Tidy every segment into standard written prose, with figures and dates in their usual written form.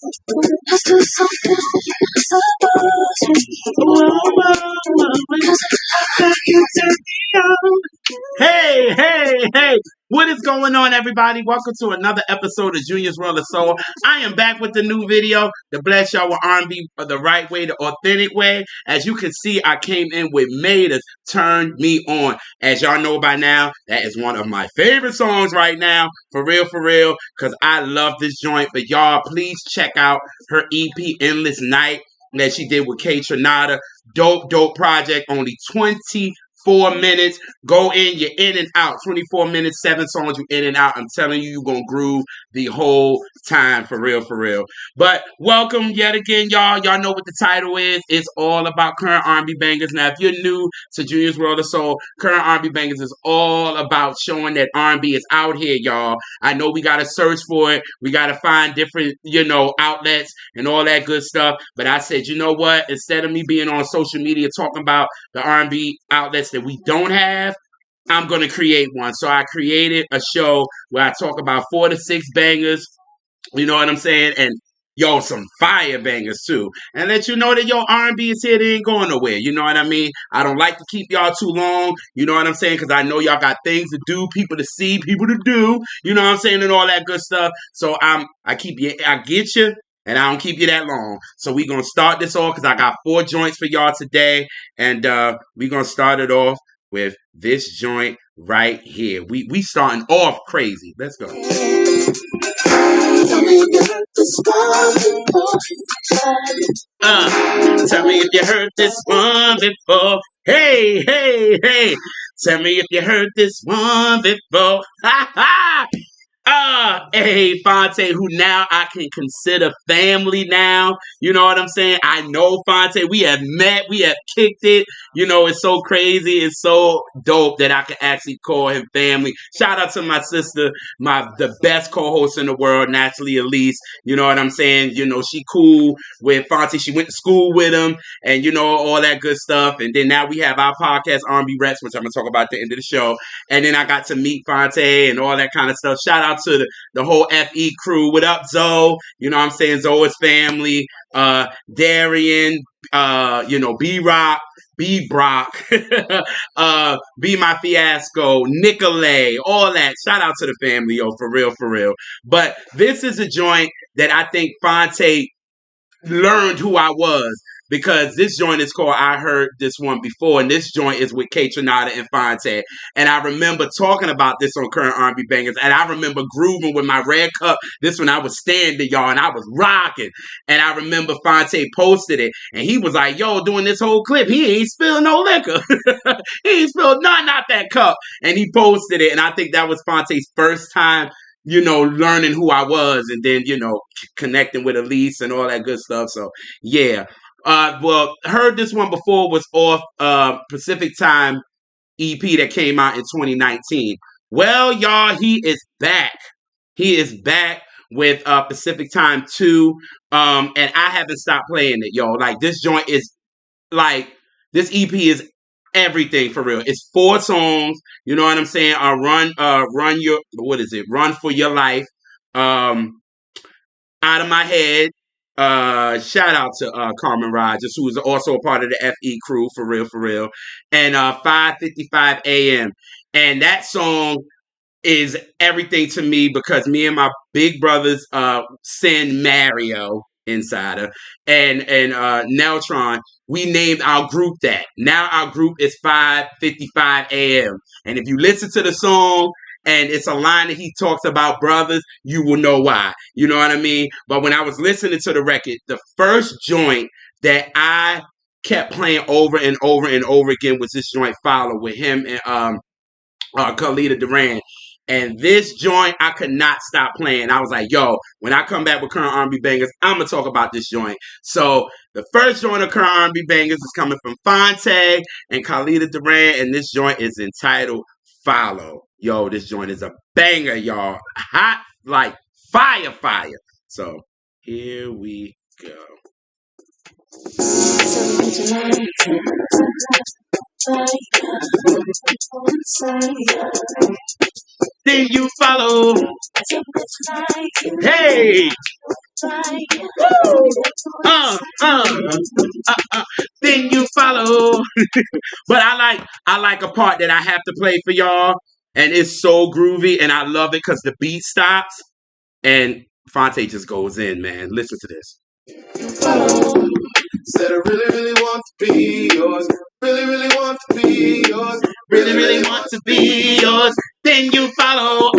Let's do something Hey, hey, hey. What is going on, everybody? Welcome to another episode of Junior's World of Soul. I am back with the new video to bless y'all with R&B the right way, the authentic way. As you can see, I came in with Maeta, Turn Me On. As y'all know by now, that is one of my favorite songs right now. For real, because I love this joint. But y'all, please check out her EP, Endless Night, that she did with K Trinata. Dope project. Only 24 minutes. Go in, you're in and out. 24 minutes, 7 songs, you in and out. I'm telling you, you're going to groove the whole time. For real. But welcome yet again, y'all. Y'all know what the title is. It's all about current R&B bangers. Now, if you're new to Junior's World of Soul, current R&B bangers is all about showing that R&B is out here, y'all. I know we got to search for it. We got to find different, outlets and all that good stuff. But I said, you know what? Instead of me being on social media talking about the R&B outlets that we don't have, I'm going to create one. So I created a show where I talk about 4 to 6 bangers, you know what I'm saying? And, some fire bangers, too. And let you know that, R&B is here. They ain't going nowhere. You know what I mean? I don't like to keep y'all too long. You know what I'm saying? Because I know y'all got things to do, people to see, people to do. You know what I'm saying? And all that good stuff. So I get you. And I don't keep you that long. So we're going to start this off because I got 4 joints for y'all today. And we're going to start it off with this joint right here. We starting off crazy. Let's go. Tell me if you heard this one before. Hey. Tell me if you heard this one before. Ha ha. Hey, Phonte, who now I can consider family now. You know what I'm saying? I know Phonte. We have met. We have kicked it. It's so crazy. It's so dope that I can actually call him family. Shout out to my sister, the best co-host in the world, Natalie Elise. You know what I'm saying? She cool with Phonte. She went to school with him and, all that good stuff. And then now we have our podcast, R&B Reps, which I'm going to talk about at the end of the show. And then I got to meet Phonte and all that kind of stuff. Shout out to the whole FE crew. What up, Zoe? You know what I'm saying? Zoe's family. Darian, B-Rock, B-Brock, Be My Fiasco, Nicolay, all that. Shout out to the family, for real. But this is a joint that I think Phonte learned who I was. Because this joint is called I Heard This One Before, and this joint is with K Trinata and Phonte. And I remember talking about this on Current R&B Bangers, and I remember grooving with my red cup. This one I was standing, y'all, and I was rocking. And I remember Phonte posted it, and he was like, yo, doing this whole clip, he ain't spilled no liquor. He ain't spilled nothing out that cup. And he posted it, and I think that was Phonte's first time learning who I was, and then, connecting with Elise and all that good stuff. So, yeah. Heard This One Before was off Pacific Time EP that came out in 2019. Well, y'all, he is back. He is back with Pacific Time 2. And I haven't stopped playing it, y'all. Like, this joint is, this EP is everything for real. It's 4 songs. You know what I'm saying? Run for Your Life. Out of My Head. Shout out to Carmen Rogers, who is also a part of the FE crew, for real. And 5:55 a.m. And that song is everything to me because me and my big brothers, Sin Mario Insider and Neltron, we named our group that. Now our group is 5:55 a.m. And if you listen to the song, and it's a line that he talks about brothers, you will know why. You know what I mean? But when I was listening to the record, the first joint that I kept playing over and over again was this joint Follow with him and Khalida Duran. And this joint, I could not stop playing. I was like, yo, when I come back with Current R&B Bangers, I'm going to talk about this joint. So the first joint of Current R&B Bangers is coming from Phonte and Khalida Duran, and this joint is entitled Follow. Yo, this joint is a banger, y'all. Hot like fire. So, here we go. Then you follow. Hey! Then you follow. But I like a part that I have to play for y'all, and it's so groovy, and I love it because the beat stops and Phonte just goes in, man. Listen to this. Said I really, really want to be yours. Really, really want to be yours. Really, really want to be yours. Then you follow.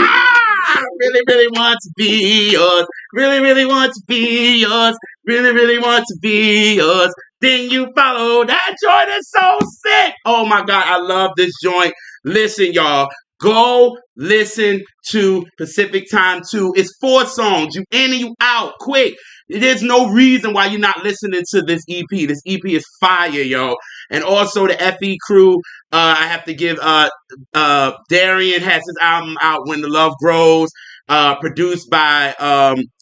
Really, really want to be yours. Really, really want to be yours. Really, really want to be yours. Then you follow. That joint is so sick. Oh my God, I love this joint. Listen, y'all. Go listen to Pacific Time 2. It's 4 songs. You in and you out quick. There's no reason why you're not listening to this EP. This EP is fire, yo. And also the FE crew. I have to give Darian has his album out, When the Love Grows. Produced by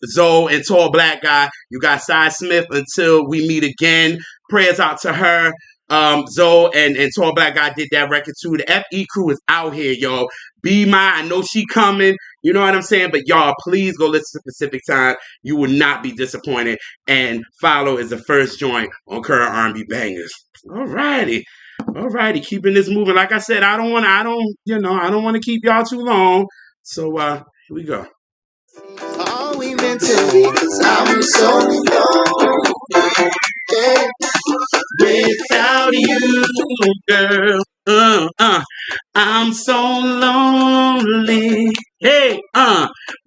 Zoe and Tall Black Guy. You got Cy Smith, Until We Meet Again. Prayers out to her. Zoe and Tall Black Guy did that record too. The FE crew is out here, yo. Be My, I know she coming. You know what I'm saying? But y'all, please go listen to Pacific Time. You will not be disappointed. And Follow is the first joint on Current R&B Bangers. Alrighty. Keeping this moving. Like I said, I don't want to keep y'all too long. So here we go. Are we meant to be? 'Cause I'm so lonely. Yeah. Without you, girl, I'm so lonely. Hey,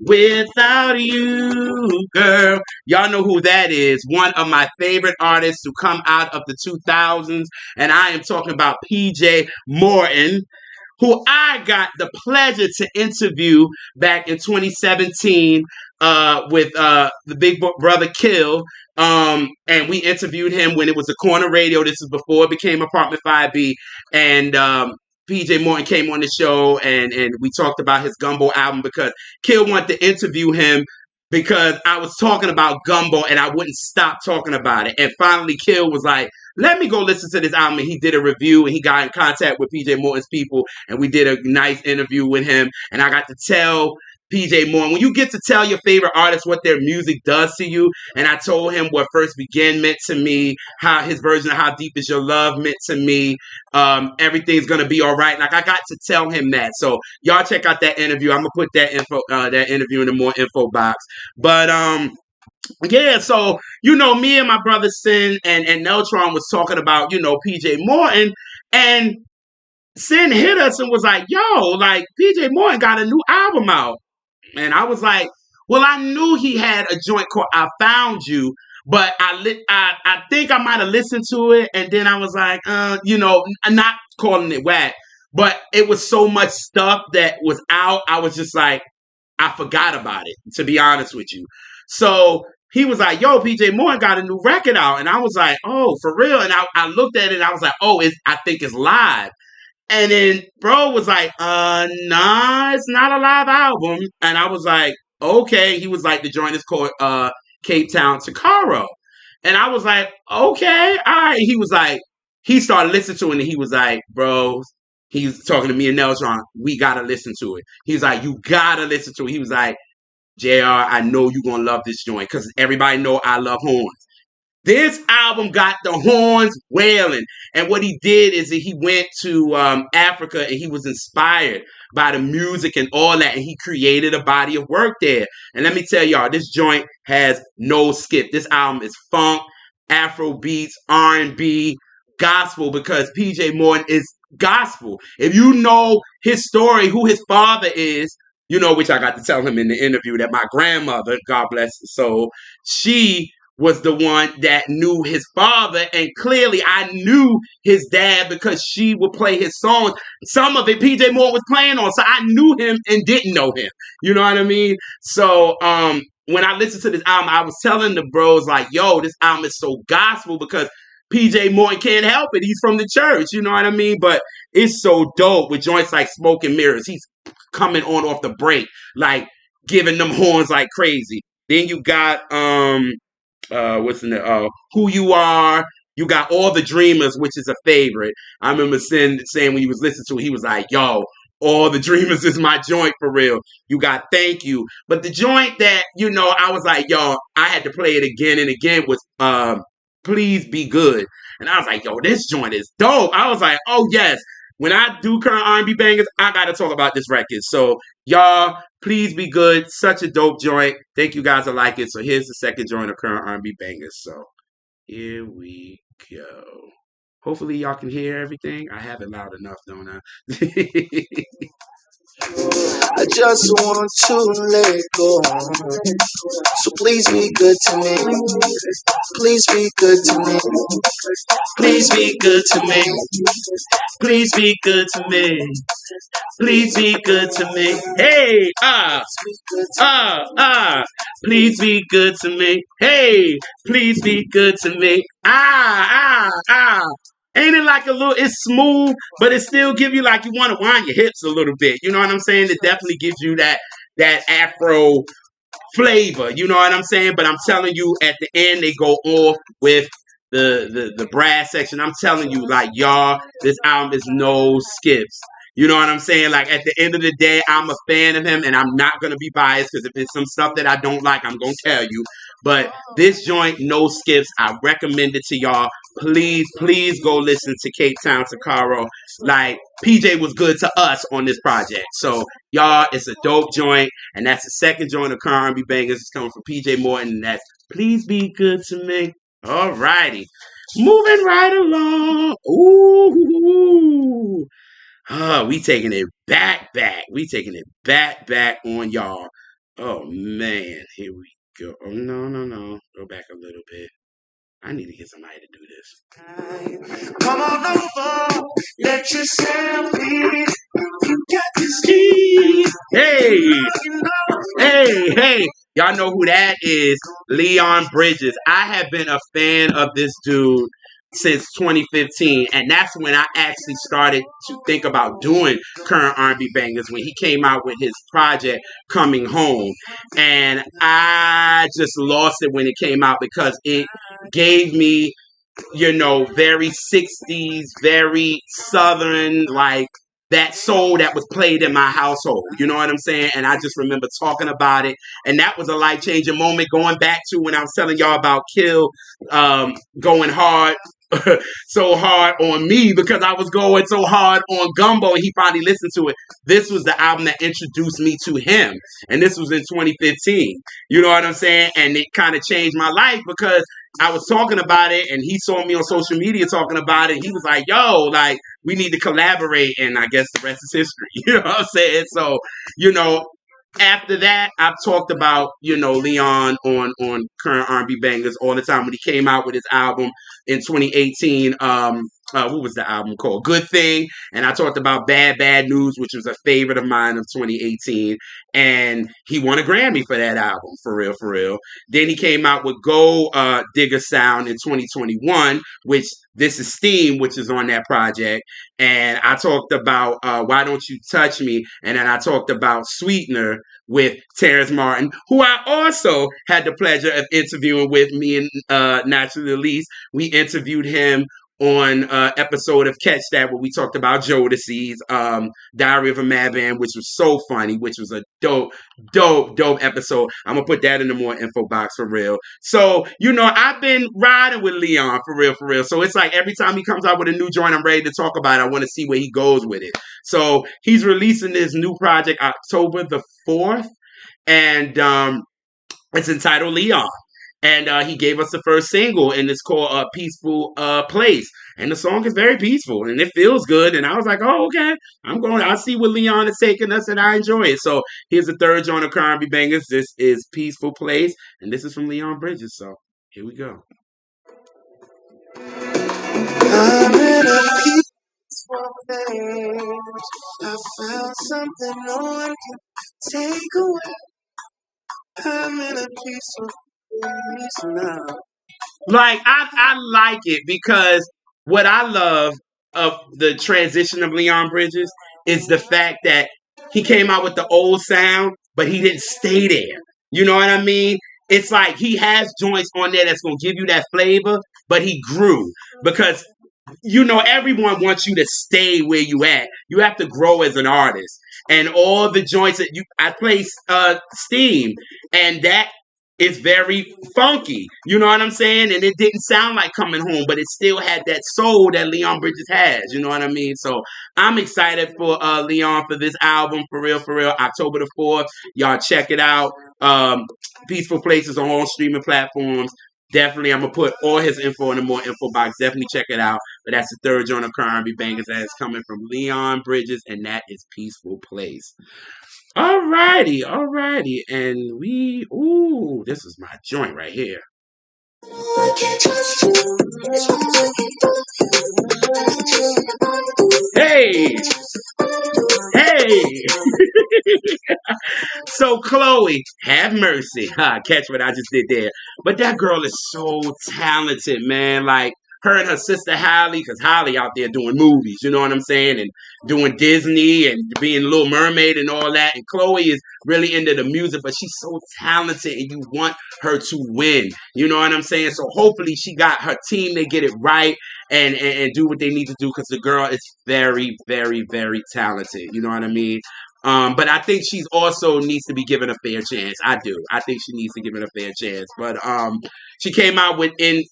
without you, girl. Y'all know who that is. One of my favorite artists to come out of the 2000s, and I am talking about PJ Morton, who I got the pleasure to interview back in 2017 with the Big Brother Kill. And we interviewed him when it was a corner radio. This is before it became Apartment 5B. And PJ Morton came on the show and we talked about his Gumbo album because Kill wanted to interview him because I was talking about Gumbo and I wouldn't stop talking about it. And finally Kill was like, let me go listen to this album. And he did a review and he got in contact with PJ Morton's people and we did a nice interview with him. And I got to tell PJ Morton, when you get to tell your favorite artists what their music does to you, and I told him what First Begin meant to me, how his version of How Deep Is Your Love meant to me, everything's gonna be all right. Like I got to tell him that. So y'all check out that interview. I'm gonna put that interview in the more info box. But yeah, so me and my brother Sin and Neltron was talking about PJ Morton, and Sin hit us and was like, "Yo, like PJ Morton got a new album out." And I was like, well, I knew he had a joint called I Found You, but I think I might have listened to it, and then I was like, I'm not calling it whack, but it was so much stuff that was out, I was just like, I forgot about it, to be honest with you. So he was like, yo, PJ Morton got a new record out, and I was like, oh, for real? And I looked at it, and I was like, oh, I think it's live. And then bro was like, nah, it's not a live album. And I was like, okay. He was like, the joint is called Cape Town Takaro. And I was like, okay, all right. He was like, he started listening to it and he was like, bro, he's talking to me and Nelson, we gotta listen to it. He's like, you gotta listen to it. He was like, JR, I know you're gonna love this joint because everybody know I love horns. This album got the horns wailing. And what he did is that he went to Africa and he was inspired by the music and all that. And he created a body of work there. And let me tell y'all, this joint has no skip. This album is funk, Afro beats, R&B, gospel, because PJ Morton is gospel. If you know his story, who his father is, which I got to tell him in the interview, that my grandmother, God bless her soul, she was the one that knew his father, and clearly I knew his dad because she would play his songs. Some of it PJ Morton was playing on, so I knew him and didn't know him. You know what I mean? So when I listened to this album, I was telling the bros like, yo, this album is so gospel because PJ Morton can't help it. He's from the church, you know what I mean? But it's so dope with joints like Smoke and Mirrors. He's coming on off the break, like giving them horns like crazy. Then you got Who You Are. You got All the Dreamers, which is a favorite. I remember saying when he was listening to it, he was like, yo, All the Dreamers is my joint for real. You got Thank You. But the joint that, I was like, yo, I had to play it again and again was Please Be Good. And I was like, yo, this joint is dope. I was like, oh yes. When I do current R&B bangers, I gotta talk about this record. So y'all, Please Be Good. Such a dope joint. Think you guys will like it. So here's the second joint of current R&B bangers. So here we go. Hopefully y'all can hear everything. I have it loud enough, don't I? I just want to let go. So please be good to me. Please be good to me. Please be good to me. Please be good to me. Please be good to me. Hey, please be good to me. Hey, please be good to me. Ain't it like a little, it's smooth, but it still give you like you want to wind your hips a little bit. You know what I'm saying? It definitely gives you that Afro flavor. You know what I'm saying? But I'm telling you, at the end, they go off with the brass section. I'm telling you, like, y'all, this album is no skips. You know what I'm saying? Like, at the end of the day, I'm a fan of him, and I'm not going to be biased because if it's some stuff that I don't like, I'm going to tell you. But this joint, no skips. I recommend it to y'all. Please, please go listen to Cape Town Sakaro. Like, PJ was good to us on this project. So, y'all, it's a dope joint, and that's the second joint of current R&B bangers. It's coming from PJ Morton, and that's Please Be Good to Me. All righty. Moving right along. Ooh. We taking it back. We taking it back on y'all. Oh man, here we go. Oh no. Go back a little bit. I need to get somebody to do this. Come on over, let yourself be. You got this Hey, hey, you hey. Y'all know who that is? Leon Bridges. I have been a fan of this dude since 2015, and that's when I actually started to think about doing current R&B bangers when he came out with his project Coming Home, and I just lost it when it came out because it gave me, very 60s, very southern, like that soul that was played in my household. You know what I'm saying? And I just remember talking about it. And that was a life changing moment going back to when I was telling y'all about Kill going hard. So hard on me because I was going so hard on Gumbo and he finally listened to it. This was the album that introduced me to him. And this was in 2015. You know what I'm saying? And it kind of changed my life because I was talking about it and he saw me on social media talking about it. He was like, yo, like, we need to collaborate. And I guess the rest is history. You know what I'm saying? So, after that, I've talked about, Leon on current R&B bangers all the time when he came out with his album in 2018. What was the album called? Good Thing. And I talked about Bad News, which was a favorite of mine of 2018. And he won a Grammy for that album, for real, for real. Then he came out with Go Digger Sound in 2021, which this is Steam, which is on that project. And I talked about Why Don't You Touch Me? And then I talked about Sweetener with Terrence Martin, who I also had the pleasure of interviewing with me and Naturally Elise. We interviewed him on episode of Catch That where we talked about Jodeci's Diary of a Madman, which was so funny, which was a dope episode. I'm gonna put that in the more info box for real. So, I've been riding with Leon for real. So it's like every time he comes out with a new joint, I'm ready to talk about it. I want to see where he goes with it. So he's releasing this new project October the 4th, and it's entitled Leon. And he gave us the first single, and it's called Peaceful Place. And the song is very peaceful, and it feels good. And I was like, oh, okay. I'll see where Leon is taking us, and I enjoy it. So here's the third joint of R&B bangers. This is Peaceful Place, and this is from Leon Bridges. So here we go. I'm in a peaceful place. I found something no one can take away. I'm in a peaceful place now. Like, I like it because what I love of the transition of Leon Bridges is the fact that he came out with the old sound, but he didn't stay there. You know what I mean? It's like he has joints on there that's going to give you that flavor, but he grew because everyone wants you to stay where you at. You have to grow as an artist. And all the joints that I play Steam, and that it's very funky. You know what I'm saying? And it didn't sound like Coming Home, but it still had that soul that Leon Bridges has. You know what I mean? So I'm excited for Leon for this album, for real, for real. October the 4th. Y'all check it out. Peaceful Places on all streaming platforms. Definitely, I'm gonna put all his info in the more info box. Definitely check it out. But that's the third joint of current R&B bangers that is coming from Leon Bridges, and that is Peaceful Place. Alrighty, alrighty, and this is my joint right here. Hey, hey. So Chloe, have mercy. Catch what I just did there. But that girl is so talented, man. Like her and her sister Holly, because Holly out there doing movies, you know what I'm saying, and doing Disney and being Little Mermaid and all that. And Chloe is really into the music, but she's so talented, and you want her to win. You know what I'm saying? So hopefully she got her team, they get it right and do what they need to do because the girl is very, very, very talented. You know what I mean? But I think she's also needs to be given a fair chance. I do. I think she needs to give it a fair chance. But she came out with In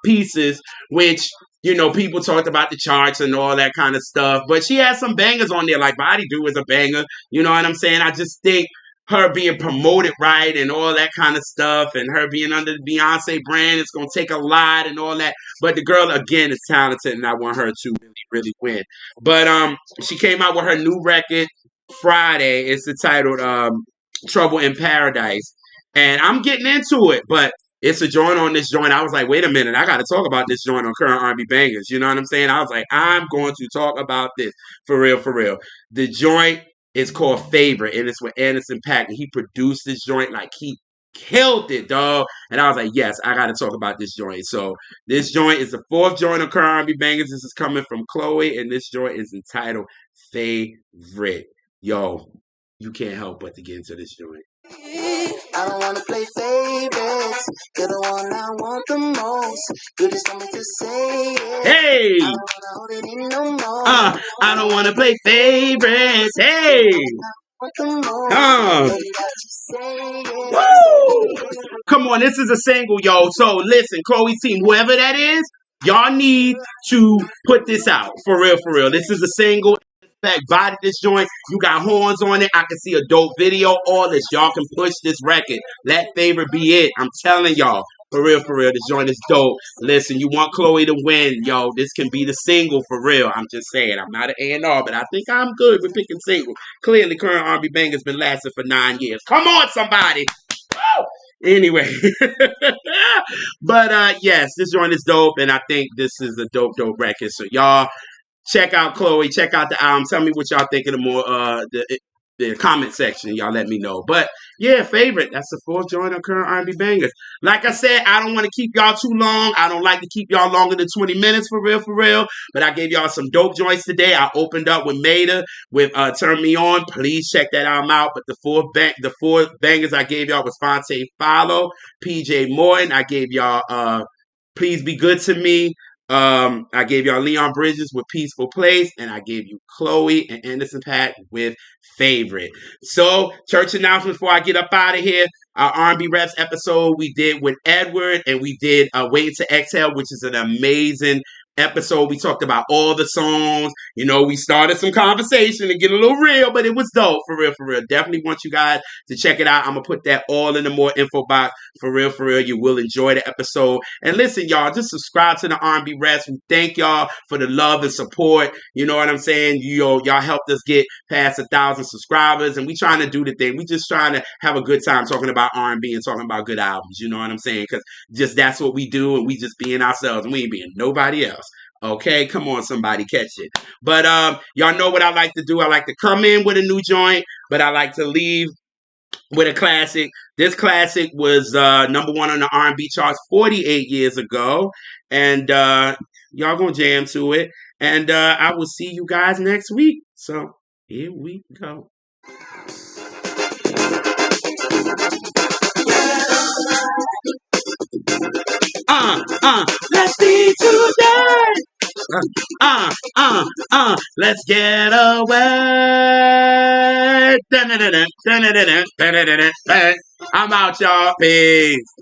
Pieces, which people talked about the charts and all that kind of stuff. But she has some bangers on there, like Body Do is a banger. You know what I'm saying? I just think her being promoted right and all that kind of stuff, and her being under the Beyonce brand, it's gonna take a lot and all that. But the girl again is talented, and I want her to really, really win. But she came out with her new record Friday. It's entitled Trouble in Paradise. And I'm getting into it, but it's a joint on this joint. I was like, wait a minute, I got to talk about this joint on Current R&B Bangers. You know what I'm saying? I was like, I'm going to talk about this for real, for real. The joint is called Favorite, and it's with Anderson .Paak, and he produced this joint like he killed it, dog. And I was like, yes, I got to talk about this joint. So this joint is the fourth joint of Current R&B Bangers. This is coming from Chloe, and this joint is entitled Favorite. Yo, you can't help but to get into this joint. I don't wanna play favorites. You're the one I want the most. You just want me to say it. Hey! I don't wanna hold it in no more. I don't wanna play favorites. Hey! Woo! Come on, this is a single, yo. So listen, Chloe's team, whoever that is, y'all need to put this out. For real, for real. This is a single. Body this joint, you got horns on it. I can see a dope video. All this, y'all can push this record. Let Favorite be it. I'm telling y'all, for real, this joint is dope. Listen, you want Chloe to win, yo. This can be the single for real. I'm just saying, I'm not an A&R, but I think I'm good with picking singles. Clearly, Current R&B Banger's been lasting for 9 years. Come on, somebody. Woo! Anyway, but yes, this joint is dope, and I think this is a dope record. So y'all. Check out Chloe. Check out the album. Tell me what y'all think of the more the comment section. Y'all let me know. But yeah, Favorite. That's the fourth joint of Current R&B Bangers. Like I said, I don't want to keep y'all too long. I don't like to keep y'all longer than 20 minutes for real. But I gave y'all some dope joints today. I opened up with Maeta with Turn Me On. Please check that album out. But the four bangers I gave y'all was Phonte Follow, PJ Morton. I gave y'all Please Be Good to Me. I gave y'all Leon Bridges with Peaceful Place, and I gave you Chloe and Anderson .Paak with Favorite. So, church announcements before I get up out of here. Our R&B Reps episode we did with Edward, and we did Wait to Exhale, which is an amazing episode. We talked about all the songs. We started some conversation and get a little real, but it was dope, for real. Definitely want you guys to check it out. I'm going to put that all in the more info box. For real. You will enjoy the episode. And listen, y'all, just subscribe to the R&B Reps. We thank y'all for the love and support. You know what I'm saying? Y'all helped us get past 1,000 subscribers, and we trying to do the thing. We just trying to have a good time talking about R&B and talking about good albums. You know what I'm saying? Because just that's what we do, and we just being ourselves. We ain't being nobody else. Okay, come on, somebody, catch it. But y'all know what I like to do. I like to come in with a new joint, but I like to leave with a classic. This classic was number one on the R&B charts 48 years ago, and y'all gonna jam to it. And I will see you guys next week. So here we go. Let's be today. Let's get away. Dun-dun-dun-dun, dun-dun-dun-dun, dun-dun-dun-dun. I'm out, y'all. Peace.